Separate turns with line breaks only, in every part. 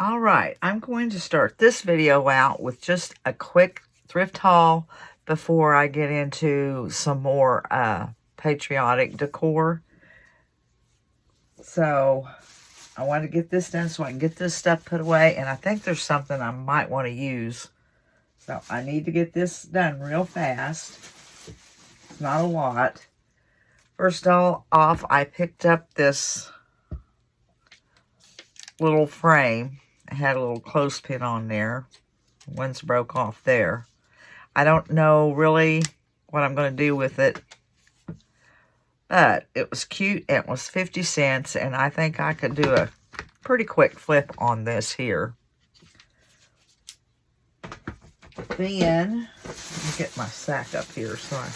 All right, I'm going to start this video out with just a quick thrift haul before I get into some more patriotic decor. So I want to get this done so I can get this stuff put away, and I think there's something I might want to use. So I need to get this done real fast. It's not a lot. First off, I picked up this little frame. It had a little clothespin on there. One's broke off there. I don't know really what I'm going to do with it, but it was cute. It was 50 cents, and I think I could do a pretty quick flip on this here. Then, let me get my sack up here so I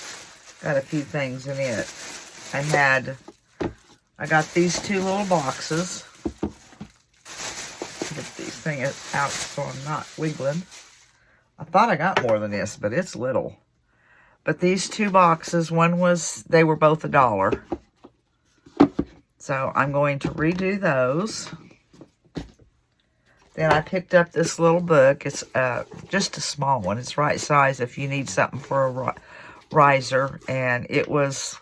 got a few things in it. I got these two little boxes. Get these things out so I'm not wiggling. I thought I got more than this, but it's little. But these two boxes, they were both $1. So I'm going to redo those. Then I picked up this little book. It's just a small one. It's right size if you need something for a riser. And it was,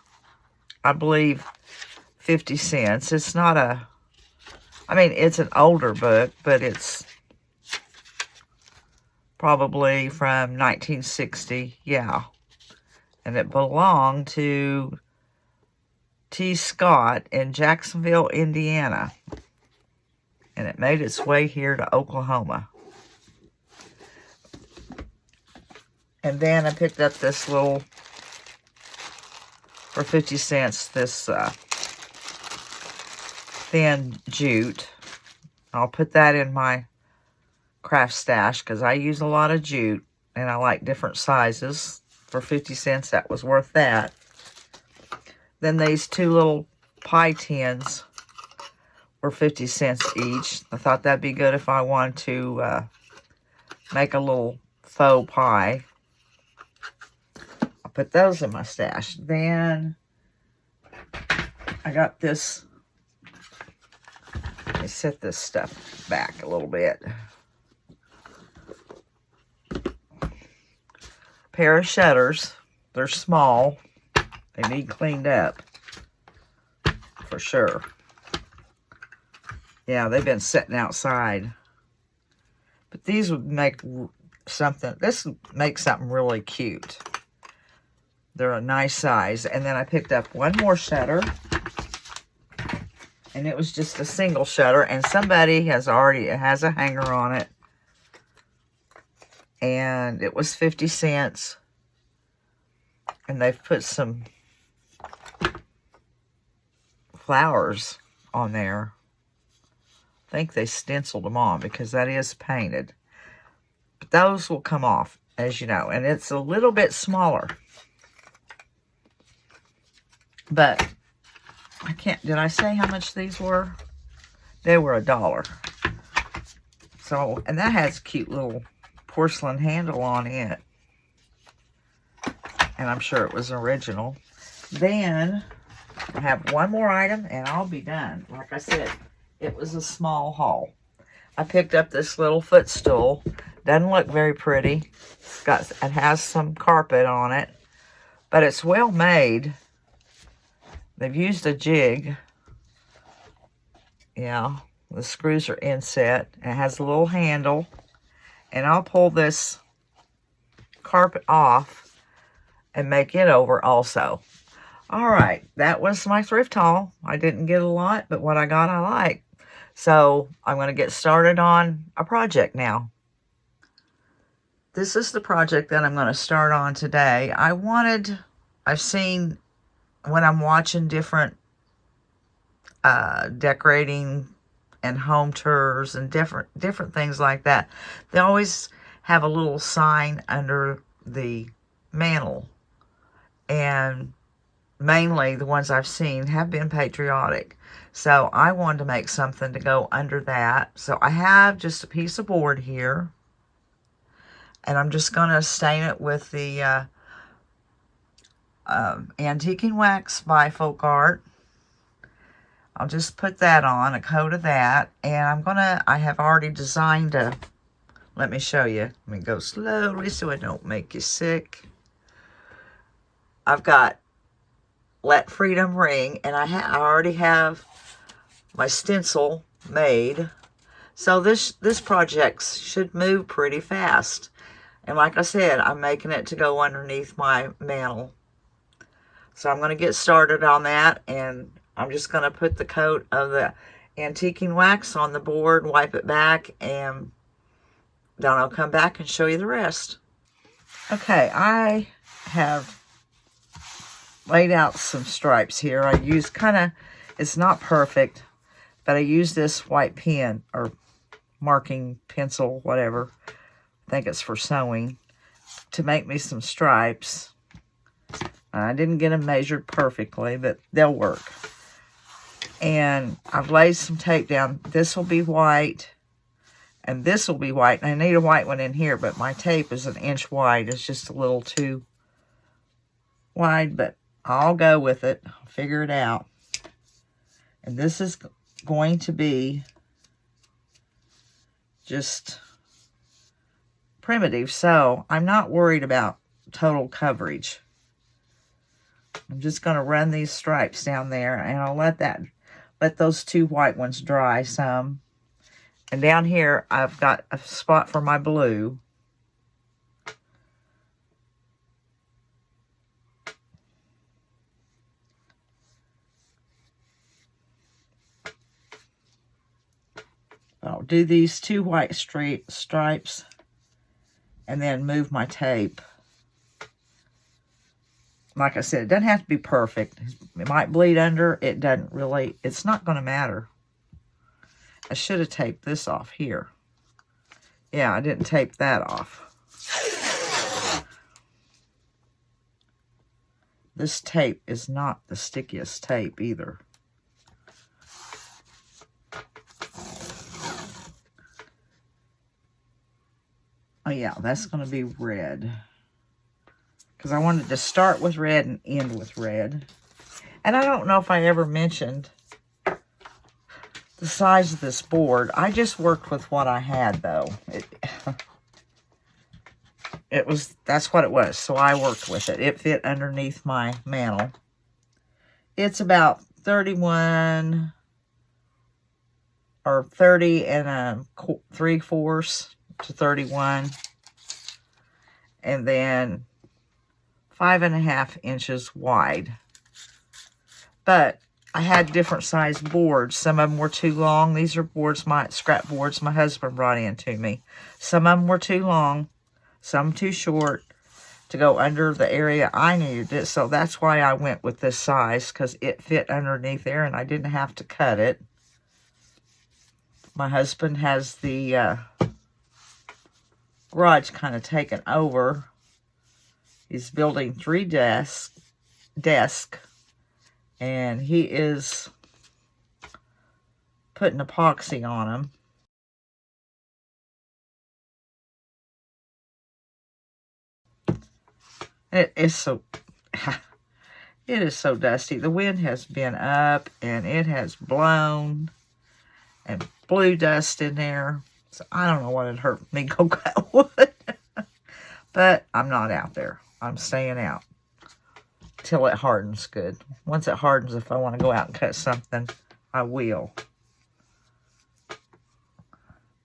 I believe, 50 cents. It's not it's an older book, but it's probably from 1960. Yeah. And it belonged to T. Scott in Jacksonville, Indiana. And it made its way here to Oklahoma. And then I picked up this little, for 50 cents, this thin jute. I'll put that in my craft stash because I use a lot of jute and I like different sizes. For 50 cents, that was worth that. Then these two little pie tins were 50 cents each. I thought that'd be good if I wanted to make a little faux pie. I'll put those in my stash. Then I got this. Let me set this stuff back a little bit. Pair of shutters. They're small. They need cleaned up. For sure. Yeah, they've been sitting outside. But these would make something, this would make something really cute. They're a nice size. And then I picked up one more shutter. And it was just a single shutter. And somebody has it has a hanger on it. And it was 50 cents. And they've put some flowers on there. I think they stenciled them on because that is painted. But those will come off, as you know. And it's a little bit smaller. But did I say how much these were? They were $1. So, and that has a cute little porcelain handle on it. And I'm sure it was original. Then, I have one more item and I'll be done. Like I said, it was a small haul. I picked up this little footstool. Doesn't look very pretty. It has some carpet on it. But it's well made. They've used a jig. Yeah, the screws are inset. It has a little handle. And I'll pull this carpet off and make it over also. All right, that was my thrift haul. I didn't get a lot, but what I got I like. So I'm going to get started on a project now. This is the project that I'm going to start on today. I've seen when I'm watching different decorating and home tours and different things like that, they always have a little sign under the mantle. And mainly the ones I've seen have been patriotic. So I wanted to make something to go under that. So I have just a piece of board here. And I'm just going to stain it with the Antique and Wax by Folk Art. I'll just put that on, a coat of that, and I have already designed a, let me show you. Let me go slowly so I don't make you sick. I've got Let Freedom Ring, and I already have my stencil made. So this project should move pretty fast. And like I said, I'm making it to go underneath my mantle. So I'm going to get started on that, and I'm just going to put the coat of the antiquing wax on the board, wipe it back, and then I'll come back and show you the rest. Okay, I have laid out some stripes here. I use it's not perfect, but I use this white pen or marking pencil, whatever. I think it's for sewing, to make me some stripes. I didn't get them measured perfectly, but they'll work. And I've laid some tape down. This will be white, and this will be white. And I need a white one in here, but my tape is 1 inch wide. It's just a little too wide, but I'll go with it. I'll figure it out. And this is going to be just primitive, so I'm not worried about total coverage. I'm just going to run these stripes down there, and I'll let those 2 white ones dry some. And down here, I've got a spot for my blue. I'll do these 2 white straight stripes and then move my tape. Like I said, it doesn't have to be perfect. It might bleed under. It doesn't really. It's not going to matter. I should have taped this off here. Yeah, I didn't tape that off. This tape is not the stickiest tape either. Oh yeah, that's going to be red. Because I wanted to start with red and end with red. And I don't know if I ever mentioned the size of this board. I just worked with what I had, though. That's what it was. So I worked with it. It fit underneath my mantle. It's about 31 or 30 and 3/4 to 31. And then 5.5 inches wide. But I had different size boards. Some of them were too long. These are scrap boards my husband brought in to me. Some of them were too long, some too short to go under the area I needed it. So that's why I went with this size, because it fit underneath there and I didn't have to cut it. My husband has the garage kind of taken over. He's building 3 desks, and he is putting epoxy on them. It is so dusty. The wind has been up, and it has blown and blew dust in there. So I don't know what it hurt me go cut wood. But I'm not out there. I'm staying out till it hardens good. Once it hardens, if I want to go out and cut something, I will.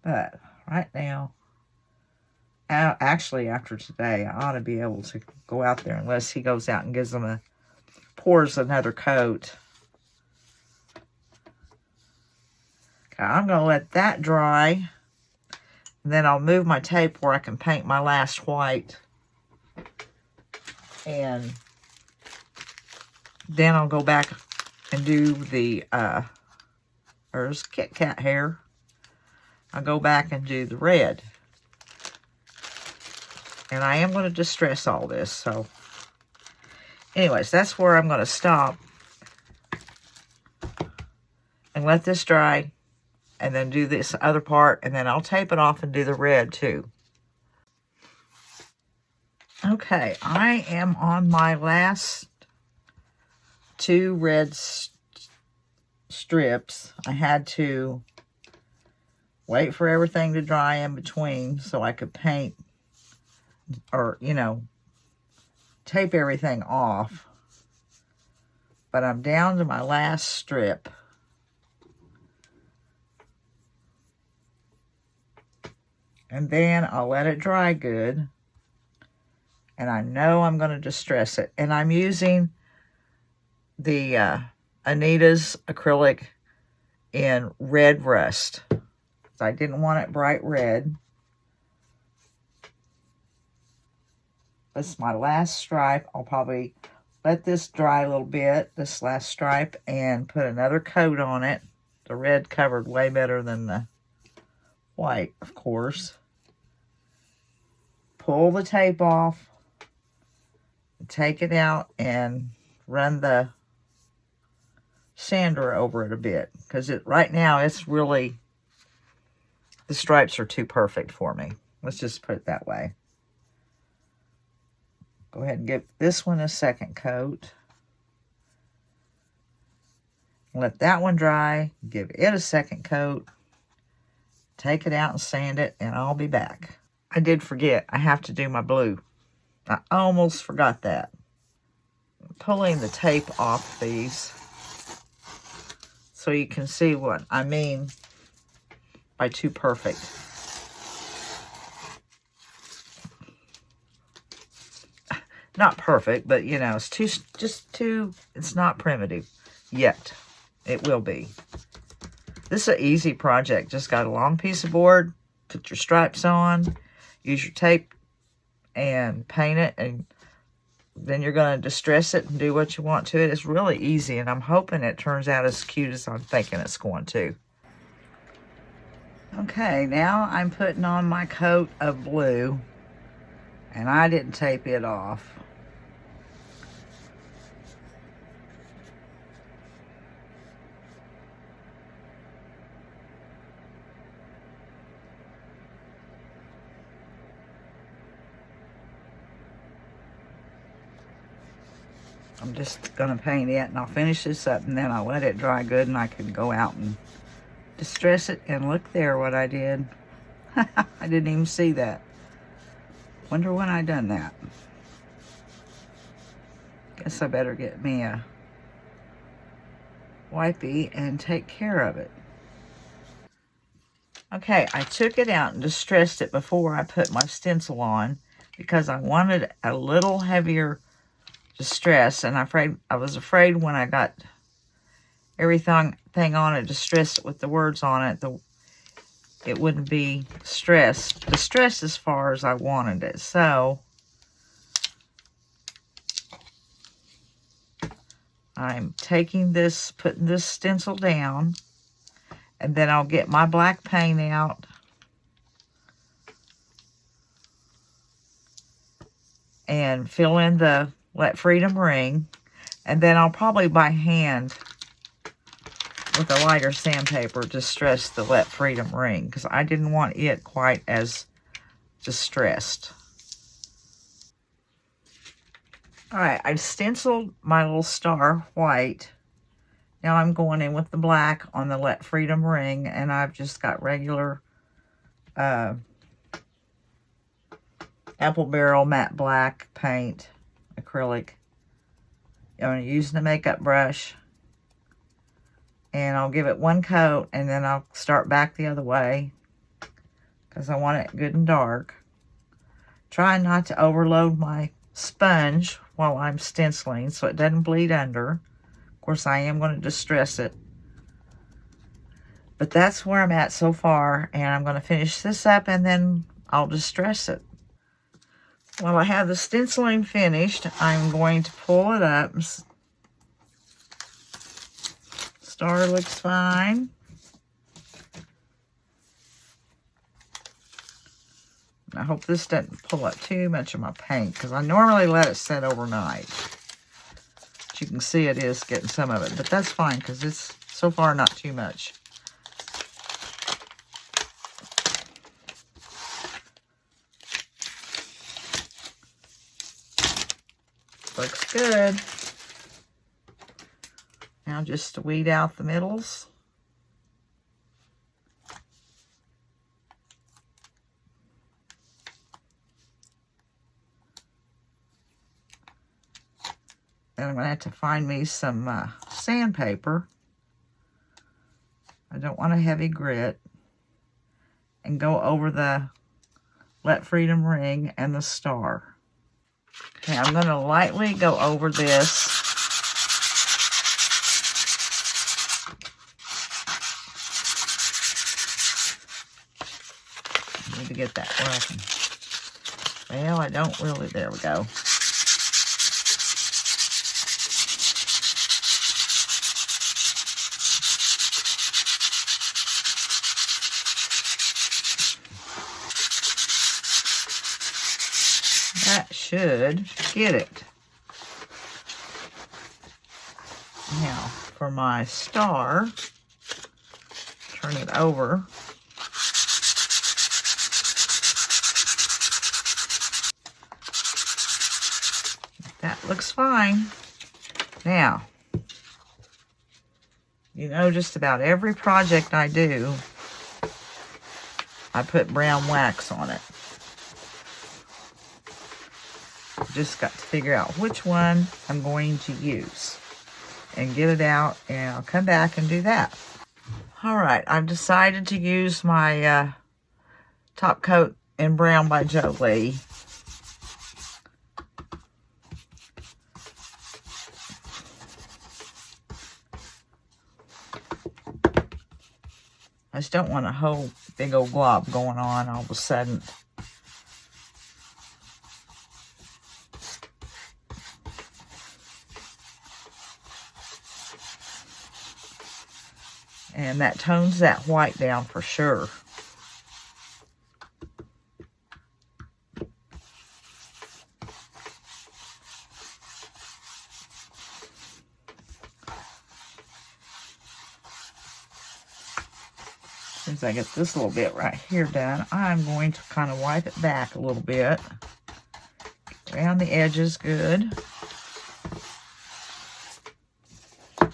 But right now, actually after today, I ought to be able to go out there, unless he goes out and pours another coat. Okay, I'm going to let that dry. And then I'll move my tape where I can paint my last white. And then I'll go back and do the, there's Kit Kat hair. I'll go back and do the red. And I am going to distress all this, so. Anyways, that's where I'm going to stop. And let this dry. And then do this other part. And then I'll tape it off and do the red too. Okay, I am on my last 2 red strips, I had to wait for everything to dry in between so I could paint or, you know, tape everything off. But I'm down to my last strip. And then I'll let it dry good. And I know I'm going to distress it. And I'm using the Anita's acrylic in red rust. I didn't want it bright red. This is my last stripe. I'll probably let this dry a little bit, this last stripe, and put another coat on it. The red covered way better than the white, of course. Pull the tape off, take it out, and run the sander over it a bit. Because right now, it's really, the stripes are too perfect for me. Let's just put it that way. Go ahead and give this one a second coat. Let that one dry. Give it a second coat. Take it out and sand it, and I'll be back. I did forget. I have to do my blue. I almost forgot that. I'm pulling the tape off these so you can see what I mean by too perfect. Not perfect, but you know, it's it's not primitive yet. It will be. This is an easy project. Just got a long piece of board, put your stripes on, use your tape, and paint it, and then you're going to distress it and do what you want to it. It's really easy, and I'm hoping it turns out as cute as I'm thinking it's going to. Okay, now I'm putting on my coat of blue, and I didn't tape it off. I'm just going to paint it, and I'll finish this up, and then I'll let it dry good, and I can go out and distress it. And look there what I did. I didn't even see that. Wonder when I done that. Guess I better get me a wipey and take care of it. Okay, I took it out and distressed it before I put my stencil on because I wanted a little heavier distress, and I was afraid when I got everything on it, distressed it with the words on it, it wouldn't be distressed as far as I wanted it. So I'm taking this, putting this stencil down, and then I'll get my black paint out and fill in the Let Freedom Ring, and then I'll probably by hand with a lighter sandpaper distress the Let Freedom Ring because I didn't want it quite as distressed. Alright, I stenciled my little star white. Now I'm going in with the black on the Let Freedom Ring, and I've just got regular Apple Barrel matte black paint. Acrylic. I'm going to use the makeup brush, and I'll give it one coat, and then I'll start back the other way because I want it good and dark. Try not to overload my sponge while I'm stenciling so it doesn't bleed under. Of course, I am going to distress it, but that's where I'm at so far, and I'm going to finish this up, and then I'll distress it. While I have the stenciling finished, I'm going to pull it up. Star looks fine. I hope this doesn't pull up too much of my paint, because I normally let it set overnight. But you can see it is getting some of it, but that's fine, because it's so far not too much. Looks good. Now just to weed out the middles. Then I'm going to have to find me some sandpaper. I don't want a heavy grit. And go over the Let Freedom Ring and the star. Okay, I'm going to lightly go over this. I need to get that working. Well, I don't really. There we go. That should get it. Now, for my star, turn it over. That looks fine. Now, you know, just about every project I do, I put brown wax on it. Just got to figure out which one I'm going to use and get it out, and I'll come back and do that. All right, I've decided to use my top coat in Brown by Jolie. I just don't want a whole big old glob going on all of a sudden. And that tones that white down for sure. As I get this little bit right here done, I'm going to kind of wipe it back a little bit. Around the edges good. I'll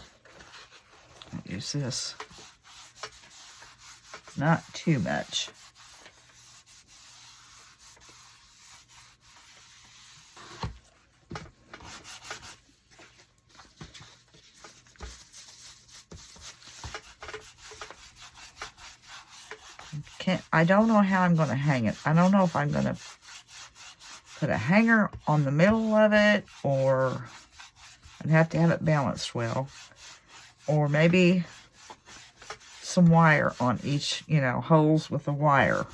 use this. Not too much. I don't know how I'm going to hang it. I don't know if I'm going to put a hanger on the middle of it, or I'd have to have it balanced well, or maybe some wire on each, you know, holes with the wire.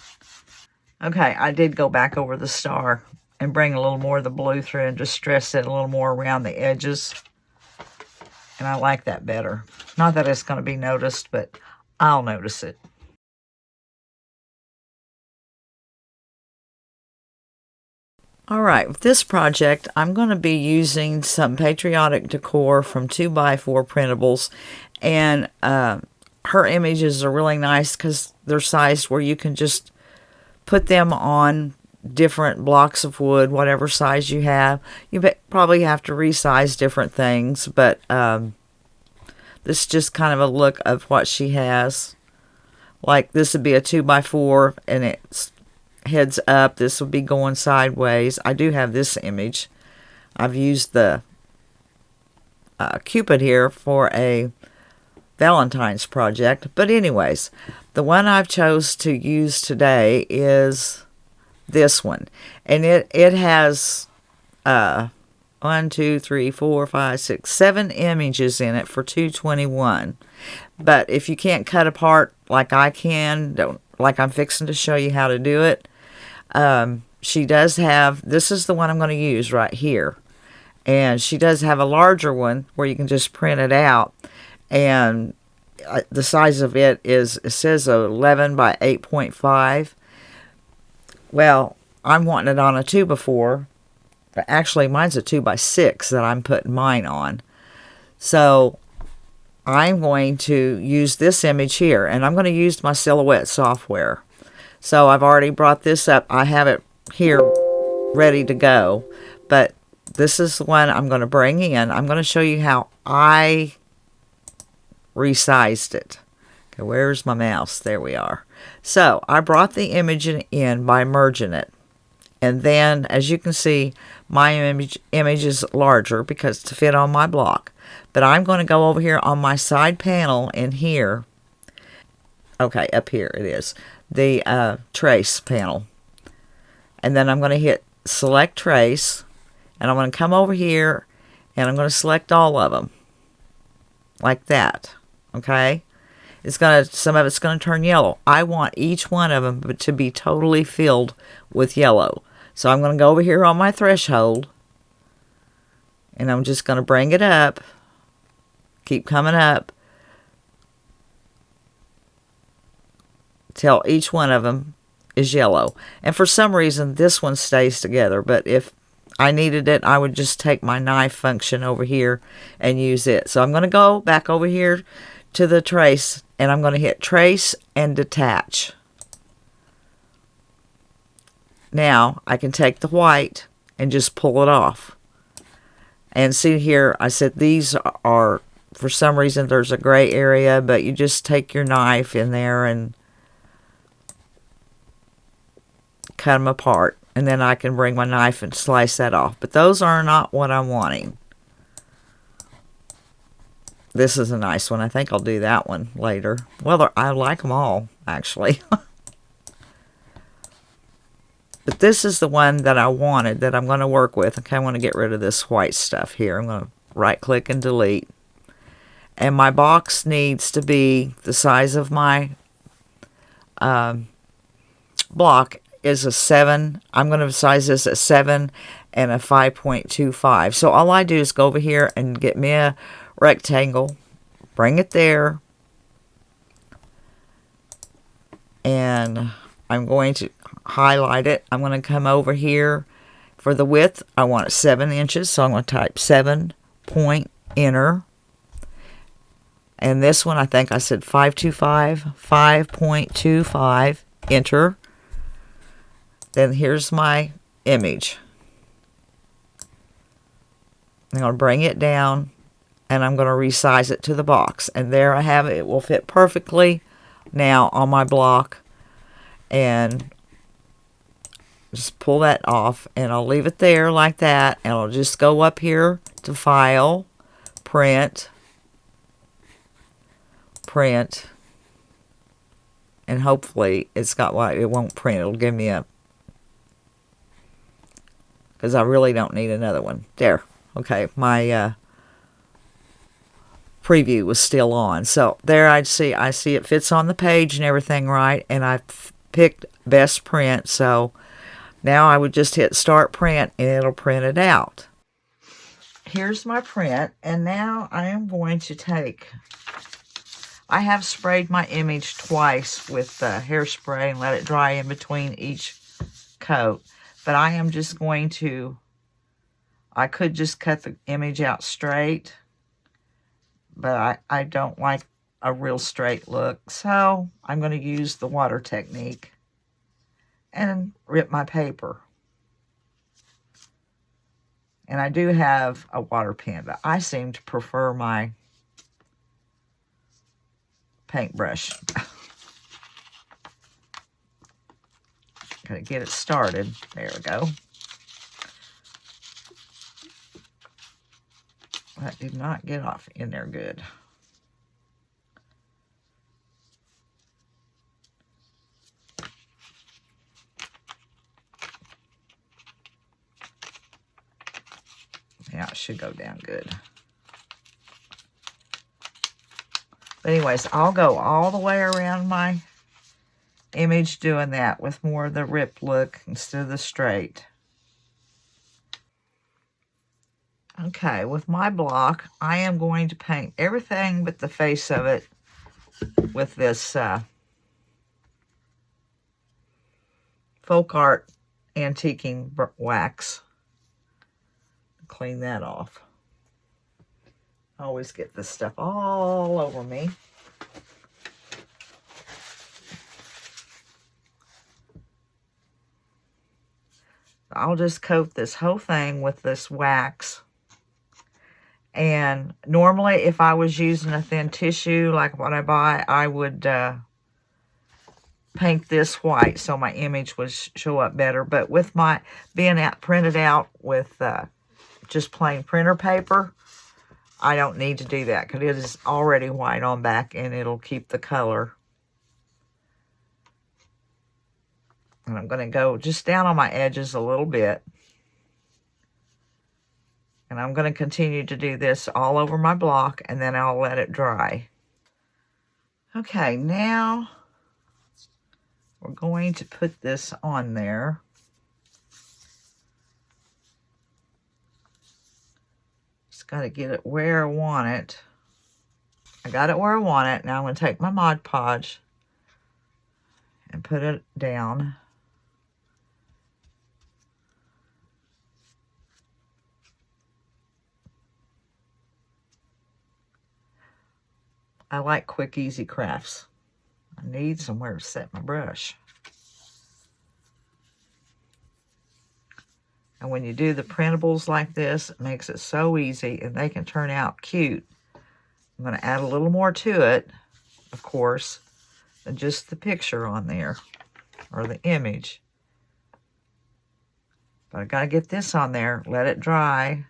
Okay, I did go back over the star and bring a little more of the blue through and just stress it a little more around the edges. And I like that better. Not that it's going to be noticed, but I'll notice it. All right, with this project, I'm going to be using some Patriotic decor from 2x4 printables. And her images are really nice because they're sized where you can just put them on different blocks of wood, whatever size you have. You probably have to resize different things, but this is just kind of a look of what she has. Like this would be a 2x4 and it's heads up. This will be going sideways. I do have this image. I've used the Cupid here for a Valentine's project. But anyways, the one I've chose to use today is this one. And it has 1, 2, 3, 4, 5, 6, 7 images in it for $2.21. But if you can't cut apart like I can, like I'm fixing to show you how to do it, she does have, this is the one I'm going to use right here. And she does have a larger one where you can just print it out. And the size of it is, it says 11 by 8.5. Well, I'm wanting it on a 2x4. But actually, mine's a 2x6 that I'm putting mine on. So I'm going to use this image here. And I'm going to use my Silhouette software. So I've already brought this up. I have it here ready to go. But this is the one I'm going to bring in. I'm going to show you how I resized it. Okay, where's my mouse? There we are. So I brought the image in by merging it. And then, as you can see, my image is larger because to fit on my block. But I'm going to go over here on my side panel in here. Okay, up here it is. The trace panel. And then I'm going to hit select trace. And I'm going to come over here and I'm going to select all of them. Like that. Okay? Some of it's going to turn yellow. I want each one of them to be totally filled with yellow. So I'm going to go over here on my threshold, and I'm just going to bring it up, keep coming up, till each one of them is yellow. And for some reason, this one stays together, but if I needed it, I would just take my knife function over here and use it. So I'm going to go back over here to the trace, and I'm going to hit trace and detach. Now I can take the white and just pull it off. And see here, I said these are, for some reason there's a gray area, but you just take your knife in there and cut them apart. And then I can bring my knife and slice that off. But those are not what I'm wanting. This is a nice one. I think I'll do that one later. Well, I like them all, actually. But this is the one that I wanted that I'm going to work with. Okay, I want to get rid of this white stuff here. I'm going to right click and delete. And my box needs to be the size of my block is a 7. I'm going to size this at 7 and a 5.25. So all I do is go over here and get me a rectangle, bring it there, and I'm going to highlight it. I'm going to come over here for the width. I want it 7 inches, so I'm going to type 7 point enter. And this one, I think I said 5.25 enter. Then here's my image. I'm going to bring it down and I'm going to resize it to the box. And there I have it. It will fit perfectly now on my block. And just pull that off and I'll leave it there like that. And I'll just go up here to File, Print, Print. And hopefully it's got what it won't print. It'll give me a, because I really don't need another one. There. Okay, my preview was still on. So there I see it fits on the page and everything right. And I've picked best print. So now I would just hit start print and it'll print it out. Here's my print. And now I am going to take, I have sprayed my image twice with hairspray and let it dry in between each coat. But I am just going to, I could just cut the image out straight, but I don't like a real straight look. So I'm going to use the water technique and rip my paper. And I do have a water pen, but I seem to prefer my paintbrush. Gotta get it started. There we go. That did not get off in there good. Yeah, it should go down good. But anyways, I'll go all the way around my image doing that with more of the ripped look instead of the straight. Okay, with my block, I am going to paint everything but the face of it with this folk art antiquing wax. Clean that off. I always get this stuff all over me. I'll just coat this whole thing with this wax. And normally, if I was using a thin tissue like what I buy, I would paint this white so my image would show up better. But with my being printed out with just plain printer paper, I don't need to do that because it is already white on back and it'll keep the color. And I'm going to go just down on my edges a little bit. And I'm going to continue to do this all over my block, and then I'll let it dry. Okay, now we're going to put this on there. Just got to get it where I want it. I got it where I want it. Now I'm going to take my Mod Podge and put it down. I like quick, easy crafts. I need somewhere to set my brush. And when you do the printables like this, it makes it so easy, and they can turn out cute. I'm going to add a little more to it, of course, than just the picture on there, or the image. But I got to get this on there, let it dry,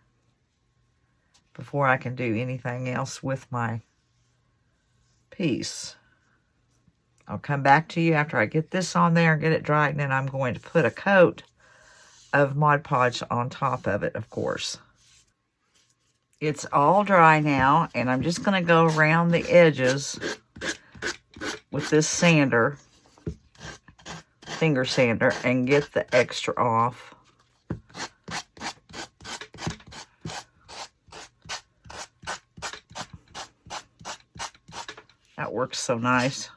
before I can do anything else with my piece. I'll come back to you after I get this on there and get it dried, and then I'm going to put a coat of Mod Podge on top of it, of course. It's all dry now, and I'm just going to go around the edges with this sander, finger sander, and get the extra off. That works so nice.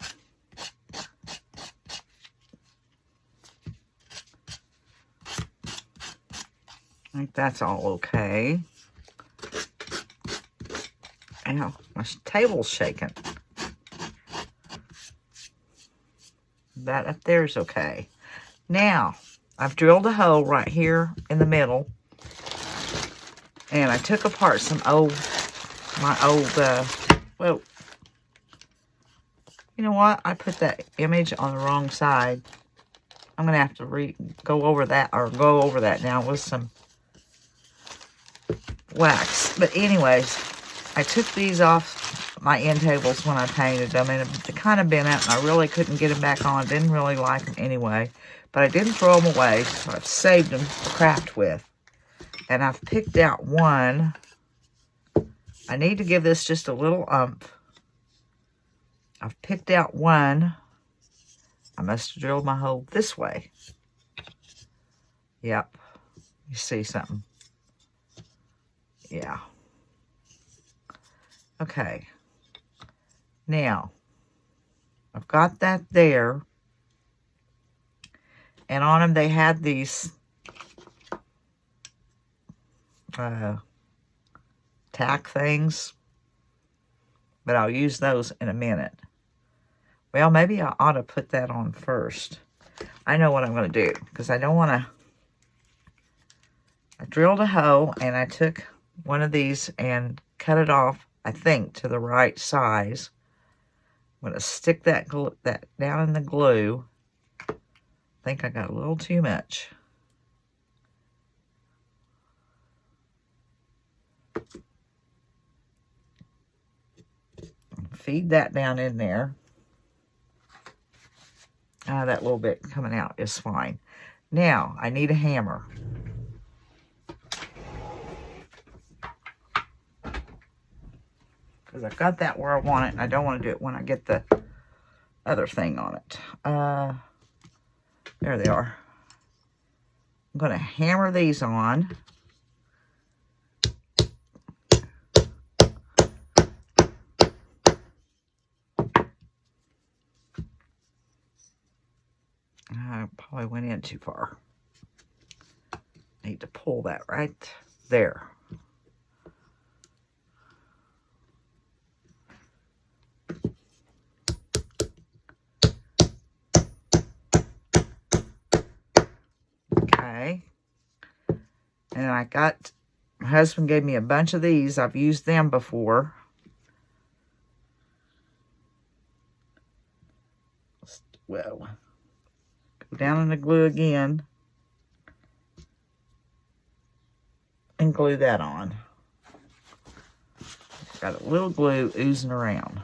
I think that's all okay. Ow, my table's shaking. That up there is okay. Now, I've drilled a hole right here in the middle. And I took apart my old, well, you know what? I put that image on the wrong side. I'm going to have to go over that now with some wax. But anyways, I took these off my end tables when I painted them, and they kind of bent out, and I really couldn't get them back on. Didn't really like them anyway, but I didn't throw them away, so I've saved them to craft with. And I've picked out one. I need to give this just a little umph. I've picked out one. I must have drilled my hole this way. Yep. You see something? Yeah. Okay. Now, I've got that there. And on them they had these tack things. But I'll use those in a minute. Well, maybe I ought to put that on first. I know what I'm going to do, because I don't want to... I drilled a hole, and I took one of these and cut it off, I think, to the right size. I'm going to stick that down in the glue. I think I got a little too much. Feed that down in there. That little bit coming out is fine. Now, I need a hammer. Because I've got that where I want it, and I don't want to do it when I get the other thing on it. There they are. I'm going to hammer these on. I probably went in too far. Need to pull that right there. Okay. And I got My husband gave me a bunch of these. I've used them before. Whoa. Go down in the glue again. And glue that on. Got a little glue oozing around.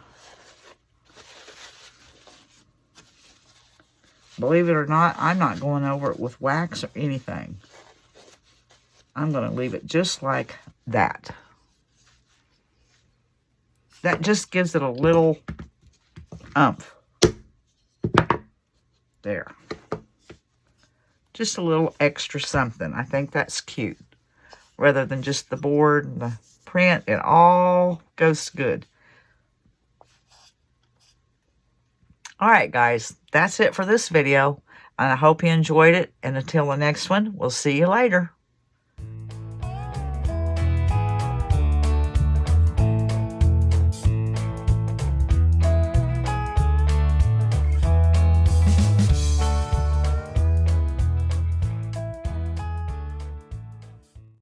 Believe it or not, I'm not going over it with wax or anything. I'm going to leave it just like that. That just gives it a little oomph. There. Just a little extra something. I think that's cute. Rather than just the board and the print, it all goes good. Alright guys, that's it for this video. And I hope you enjoyed it. And until the next one, we'll see you later.